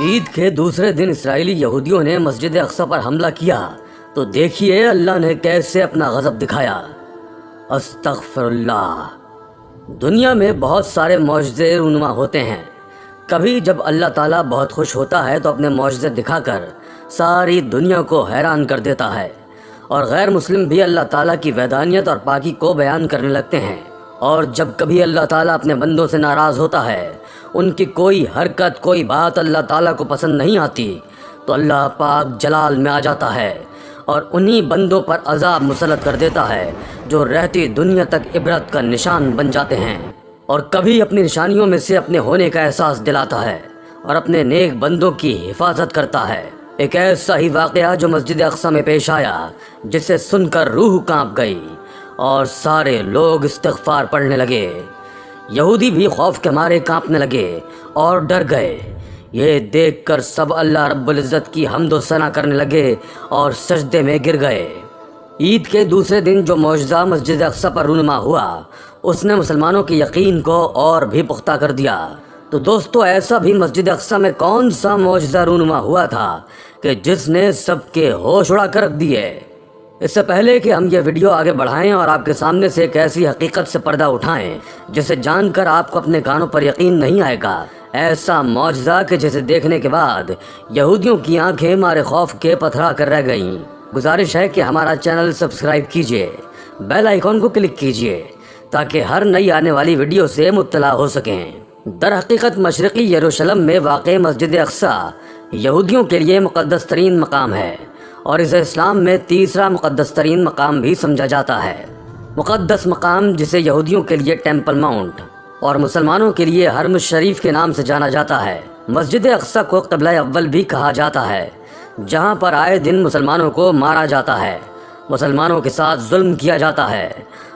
عید کے دوسرے دن اسرائیلی یہودیوں نے مسجد اقصی پر حملہ کیا تو دیکھیے اللہ نے کیسے اپنا غضب دکھایا۔ استغفر اللہ۔ دنیا میں بہت سارے معجزے رونما ہوتے ہیں۔ کبھی جب اللہ تعالیٰ بہت خوش ہوتا ہے تو اپنے معجزے دکھا کر ساری دنیا کو حیران کر دیتا ہے، اور غیر مسلم بھی اللہ تعالیٰ کی وحدانیت اور پاکی کو بیان کرنے لگتے ہیں۔ اور جب کبھی اللہ تعالیٰ اپنے بندوں سے ناراض ہوتا ہے، ان کی کوئی حرکت، کوئی بات اللہ تعالیٰ کو پسند نہیں آتی، تو اللہ پاک جلال میں آ جاتا ہے اور انہی بندوں پر عذاب مسلط کر دیتا ہے جو رہتی دنیا تک عبرت کا نشان بن جاتے ہیں، اور کبھی اپنی نشانیوں میں سے اپنے ہونے کا احساس دلاتا ہے اور اپنے نیک بندوں کی حفاظت کرتا ہے۔ ایک ایسا ہی واقعہ جو مسجد اقصی میں پیش آیا جسے سن کر روح کانپ گئی اور سارے لوگ استغفار پڑھنے لگے۔ یہودی بھی خوف کے مارے کانپنے لگے اور ڈر گئے۔ یہ دیکھ کر سب اللہ رب العزت کی حمد و ثنا کرنے لگے اور سجدے میں گر گئے۔ عید کے دوسرے دن جو معجزہ مسجد اقصی پر رونما ہوا، اس نے مسلمانوں کے یقین کو اور بھی پختہ کر دیا۔ تو دوستو، ایسا بھی مسجد اقصی میں کون سا معجزہ رونما ہوا تھا کہ جس نے سب کے ہوش اڑا کر رکھ دیے؟ اس سے پہلے کہ ہم یہ ویڈیو آگے بڑھائیں اور آپ کے سامنے سے ایک ایسی حقیقت سے پردہ اٹھائیں جسے جان کر آپ کو اپنے کانوں پر یقین نہیں آئے گا، ایسا معجزہ کہ جسے دیکھنے کے بعد یہودیوں کی آنکھیں مارے خوف کے پتھرا کر رہ گئیں، گزارش ہے کہ ہمارا چینل سبسکرائب کیجئے، بیل آئیکن کو کلک کیجئے تاکہ ہر نئی آنے والی ویڈیو سے مطلع ہو سکیں۔ در حقیقت مشرقی یروشلم میں واقع مسجد اقصی یہودیوں کے لیے مقدس ترین مقام ہے، اور اسے اسلام میں تیسرا مقدس ترین مقام بھی سمجھا جاتا ہے۔ مقدس مقام جسے یہودیوں کے لیے ٹیمپل ماؤنٹ اور مسلمانوں کے لیے حرم شریف کے نام سے جانا جاتا ہے۔ مسجد اقصی کو قبلہ اول بھی کہا جاتا ہے، جہاں پر آئے دن مسلمانوں کو مارا جاتا ہے، مسلمانوں کے ساتھ ظلم کیا جاتا ہے،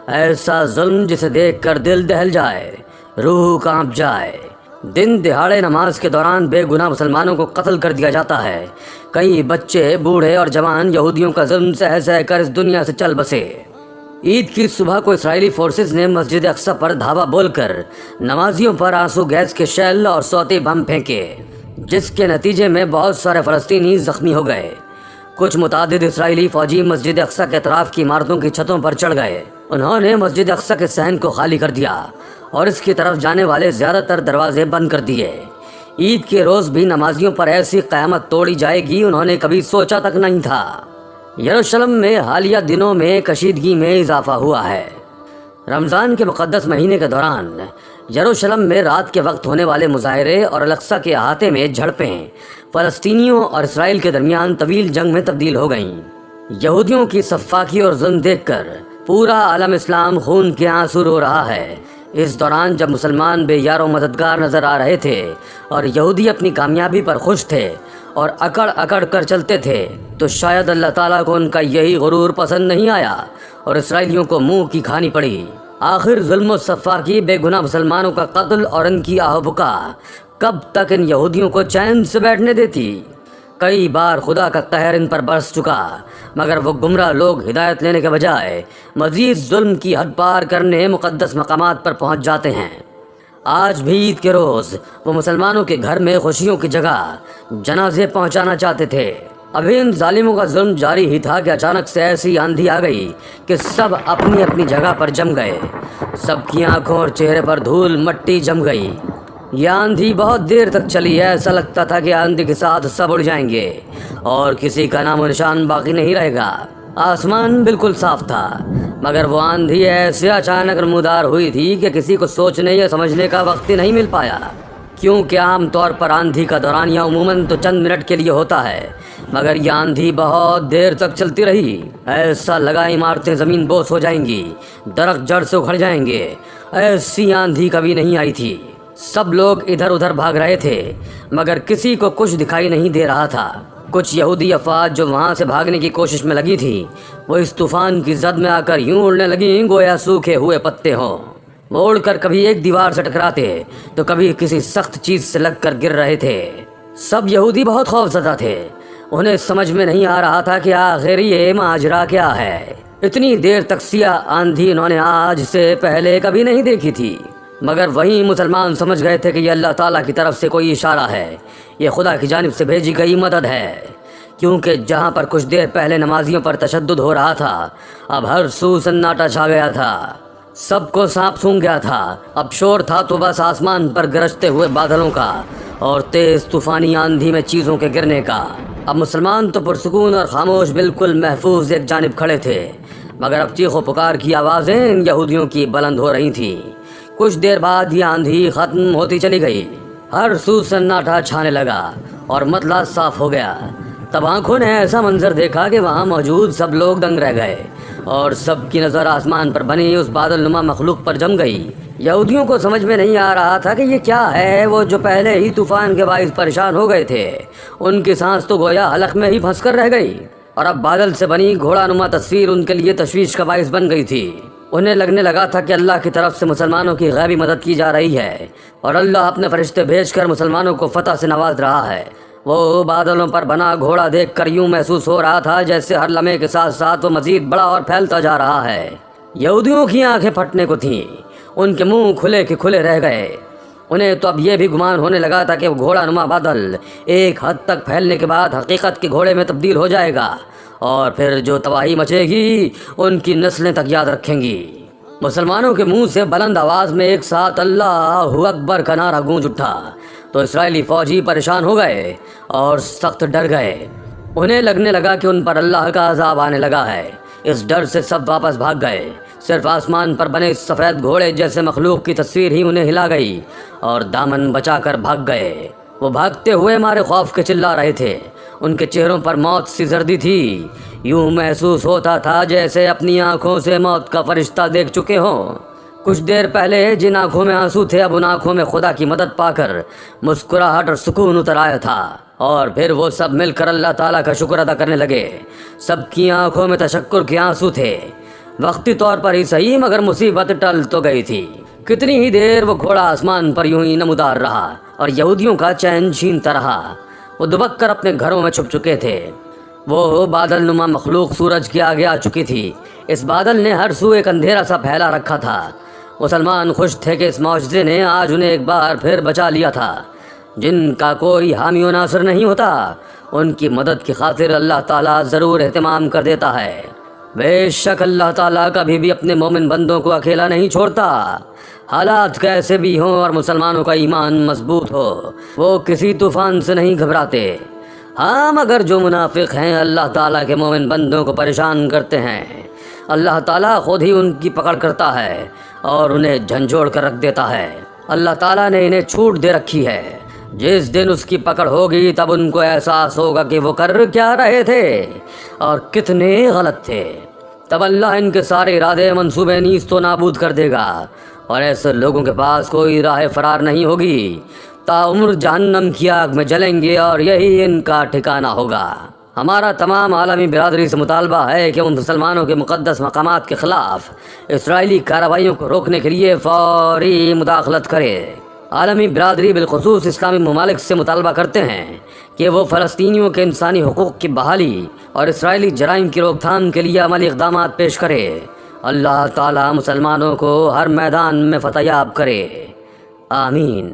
ایسا ظلم جسے دیکھ کر دل دہل جائے، روح کانپ جائے۔ دن دہاڑے نماز کے دوران بے گناہ مسلمانوں کو قتل کر دیا جاتا ہے۔ کئی بچے، بوڑھے اور جوان یہودیوں کا ظلم سہ سہ کر اس دنیا سے چل بسے۔ عید کی صبح کو اسرائیلی فورسز نے مسجد اقصی پر دھاوا بول کر نمازیوں پر آنسو گیس کے شیل اور صوتی بم پھینکے، جس کے نتیجے میں بہت سارے فلسطینی زخمی ہو گئے۔ کچھ متعدد اسرائیلی فوجی مسجد اقصی کے اطراف کی عمارتوں کی چھتوں پر چڑھ گئے۔ انہوں نے مسجد اقصی کے صحن کو خالی کر دیا اور اس کی طرف جانے والے زیادہ تر دروازے بند کر دیے۔ عید کے روز بھی نمازیوں پر ایسی قیامت توڑی جائے گی انہوں نے کبھی سوچا تک نہیں تھا۔ یروشلم میں حالیہ دنوں میں کشیدگی میں اضافہ ہوا ہے۔ رمضان کے مقدس مہینے کے دوران یروشلم میں رات کے وقت ہونے والے مظاہرے اور الاقصی کے احاطے میں جھڑپیں فلسطینیوں اور اسرائیل کے درمیان طویل جنگ میں تبدیل ہو گئیں۔ یہودیوں کی سفاکی اور ظلم دیکھ کر پورا عالم اسلام خون کے آنسو رو رہا ہے۔ اس دوران جب مسلمان بے یار و مددگار نظر آ رہے تھے اور یہودی اپنی کامیابی پر خوش تھے اور اکڑ اکڑ کر چلتے تھے، تو شاید اللہ تعالیٰ کو ان کا یہی غرور پسند نہیں آیا اور اسرائیلیوں کو منہ کی کھانی پڑی۔ آخر ظلم و سفاکی، بے گناہ مسلمانوں کا قتل اور ان کی آہ و بکا کب تک ان یہودیوں کو چین سے بیٹھنے دیتی؟ کئی بار خدا کا قہر ان پر برس چکا، مگر وہ گمراہ لوگ ہدایت لینے کے بجائے مزید ظلم کی حد پار کرنے مقدس مقامات پر پہنچ جاتے ہیں۔ آج بھی عید کے روز وہ مسلمانوں کے گھر میں خوشیوں کی جگہ جنازے پہنچانا چاہتے تھے۔ ابھی ان ظالموں کا ظلم جاری ہی تھا کہ اچانک سے ایسی آندھی آ گئی کہ سب اپنی اپنی جگہ پر جم گئے۔ سب کی آنکھوں اور چہرے پر دھول مٹی جم گئی۔ یہ آندھی بہت دیر تک چلی ہے، ایسا لگتا تھا کہ آندھی کے ساتھ سب اڑ جائیں گے اور کسی کا نام و نشان باقی نہیں رہے گا۔ آسمان بالکل صاف تھا، مگر وہ آندھی ایسے اچانک نمودار ہوئی تھی کہ کسی کو سوچنے یا سمجھنے کا وقت ہی نہیں مل پایا۔ کیونکہ عام طور پر آندھی کا دوران یا عموماً تو چند منٹ کے لیے ہوتا ہے، مگر یہ آندھی بہت دیر تک چلتی رہی۔ ایسا لگا عمارتیں زمین بوس ہو جائیں گی، درخت جڑ سے اکھڑ جائیں گے۔ ایسی آندھی کبھی نہیں آئی تھی۔ سب لوگ ادھر ادھر بھاگ رہے تھے، مگر کسی کو کچھ دکھائی نہیں دے رہا تھا۔ کچھ یہودی افواج جو وہاں سے بھاگنے کی کوشش میں لگی تھی، وہ اس طوفان کی زد میں آ کر یوں اڑنے لگیں گویا سوکھے ہوئے پتے ہوں۔ وہ اڑ کر کبھی ایک دیوار سے ٹکراتے تو کبھی کسی سخت چیز سے لگ کر گر رہے تھے۔ سب یہودی بہت خوف زدہ تھے۔ انہیں سمجھ میں نہیں آ رہا تھا کہ آخر یہ ماجرا کیا ہے۔ اتنی دیر تک سیاہ آندھی انہوں نے آج سے پہلے کبھی نہیں دیکھی تھی۔ مگر وہیں مسلمان سمجھ گئے تھے کہ یہ اللہ تعالیٰ کی طرف سے کوئی اشارہ ہے، یہ خدا کی جانب سے بھیجی گئی مدد ہے، کیونکہ جہاں پر کچھ دیر پہلے نمازیوں پر تشدد ہو رہا تھا، اب ہر سو سناٹا چھا گیا تھا، سب کو سانپ سونگھ گیا تھا۔ اب شور تھا تو بس آسمان پر گرجتے ہوئے بادلوں کا اور تیز طوفانی آندھی میں چیزوں کے گرنے کا۔ اب مسلمان تو پرسکون اور خاموش بالکل محفوظ ایک جانب کھڑے تھے، مگر اب چیخ و پکار کی آوازیں یہودیوں کی بلند ہو رہی تھیں۔ کچھ دیر بعد یہ آندھی ختم ہوتی چلی گئی، ہر سو سناٹا چھانے لگا اور مطلع صاف ہو گیا۔ تب آنکھوں نے ایسا منظر دیکھا کہ وہاں موجود سب لوگ دنگ رہ گئے اور سب کی نظر آسمان پر بنی اس بادل نما مخلوق پر جم گئی۔ یہودیوں کو سمجھ میں نہیں آ رہا تھا کہ یہ کیا ہے۔ وہ جو پہلے ہی طوفان کے باعث پریشان ہو گئے تھے، ان کی سانس تو گویا حلق میں ہی پھنس کر رہ گئی، اور اب بادل سے بنی گھوڑا نما تصویر ان کے لیے تشویش کا باعث بن گئی تھی۔ انہیں لگنے لگا تھا کہ اللہ کی طرف سے مسلمانوں کی غیبی مدد کی جا رہی ہے اور اللہ اپنے فرشتے بھیج کر مسلمانوں کو فتح سے نواز رہا ہے۔ وہ بادلوں پر بنا گھوڑا دیکھ کر یوں محسوس ہو رہا تھا جیسے ہر لمحے کے ساتھ ساتھ وہ مزید بڑا اور پھیلتا جا رہا ہے۔ یہودیوں کی آنکھیں پھٹنے کو تھیں، ان کے منہ کھلے کے کھلے رہ گئے۔ انہیں تو اب یہ بھی گمان ہونے لگا تھا کہ وہ گھوڑا نما بادل ایک حد تک پھیلنے کے بعد حقیقت کے گھوڑے میں تبدیل ہو جائے گا اور پھر جو تباہی مچے گی ان کی نسلیں تک یاد رکھیں گی۔ مسلمانوں کے منہ سے بلند آواز میں ایک ساتھ اللہ اکبر کا نعرہ گونج اٹھا تو اسرائیلی فوجی پریشان ہو گئے اور سخت ڈر گئے۔ انہیں لگنے لگا کہ ان پر اللہ کا عذاب آنے لگا ہے۔ اس ڈر سے سب واپس بھاگ گئے، صرف آسمان پر بنے سفید گھوڑے جیسے مخلوق کی تصویر ہی انہیں ہلا گئی اور دامن بچا کر بھاگ گئے۔ وہ بھاگتے ہوئے مارے خوف کے چلا رہے تھے، ان کے چہروں پر موت سی زردی تھی، یوں محسوس ہوتا تھا جیسے اپنی آنکھوں سے موت کا فرشتہ دیکھ چکے ہوں۔ کچھ دیر پہلے جن آنکھوں میں آنسو تھے، اب ان آنکھوں میں خدا کی مدد پا کر مسکراہٹ اور سکون اتر آیا تھا، اور پھر وہ سب مل کر اللہ تعالیٰ کا شکر ادا کرنے لگے۔ سب کی آنکھوں میں تشکر کے آنسو تھے، وقتی طور پر ہی صحیح، مگر مصیبت ٹل تو گئی تھی۔ کتنی ہی دیر وہ گھوڑا آسمان پر یوں ہی نمودار رہا اور یہودیوں کا چین چھینتا رہا۔ وہ دبک کر اپنے گھروں میں چھپ چکے تھے۔ وہ بادل نما مخلوق سورج کے آگے آ چکی تھی۔ اس بادل نے ہر سو ایک اندھیرا سا پھیلا رکھا تھا۔ مسلمان خوش تھے کہ اس معجزے نے آج انہیں ایک بار پھر بچا لیا تھا۔ جن کا کوئی حامی و ناصر نہیں ہوتا، ان کی مدد کی خاطر اللہ تعالیٰ ضرور اہتمام کر دیتا ہے۔ بے شک اللہ تعالیٰ کبھی بھی اپنے مومن بندوں کو اکیلا نہیں چھوڑتا۔ حالات کیسے بھی ہوں اور مسلمانوں کا ایمان مضبوط ہو، وہ کسی طوفان سے نہیں گھبراتے۔ ہاں، مگر جو منافق ہیں اللہ تعالیٰ کے مومن بندوں کو پریشان کرتے ہیں، اللہ تعالیٰ خود ہی ان کی پکڑ کرتا ہے اور انہیں جھنجھوڑ کر رکھ دیتا ہے۔ اللہ تعالیٰ نے انہیں چھوٹ دے رکھی ہے۔ جس دن اس کی پکڑ ہوگی تب ان کو احساس ہوگا کہ وہ کر کیا رہے تھے اور کتنے غلط تھے۔ تب اللہ ان کے سارے ارادے منصوبے نیست و نابود کر دے گا اور ایسے لوگوں کے پاس کوئی راہ فرار نہیں ہوگی، تاعمر جہنم کی آگ میں جلیں گے اور یہی ان کا ٹھکانہ ہوگا۔ ہمارا تمام عالمی برادری سے مطالبہ ہے کہ ان مسلمانوں کے مقدس مقامات کے خلاف اسرائیلی کارروائیوں کو روکنے کے لیے فوری مداخلت کرے۔ عالمی برادری بالخصوص اسلامی ممالک سے مطالبہ کرتے ہیں کہ وہ فلسطینیوں کے انسانی حقوق کی بحالی اور اسرائیلی جرائم کی روک تھام کے لیے عملی اقدامات پیش کرے۔ اللہ تعالی مسلمانوں کو ہر میدان میں فتح یاب کرے، آمین۔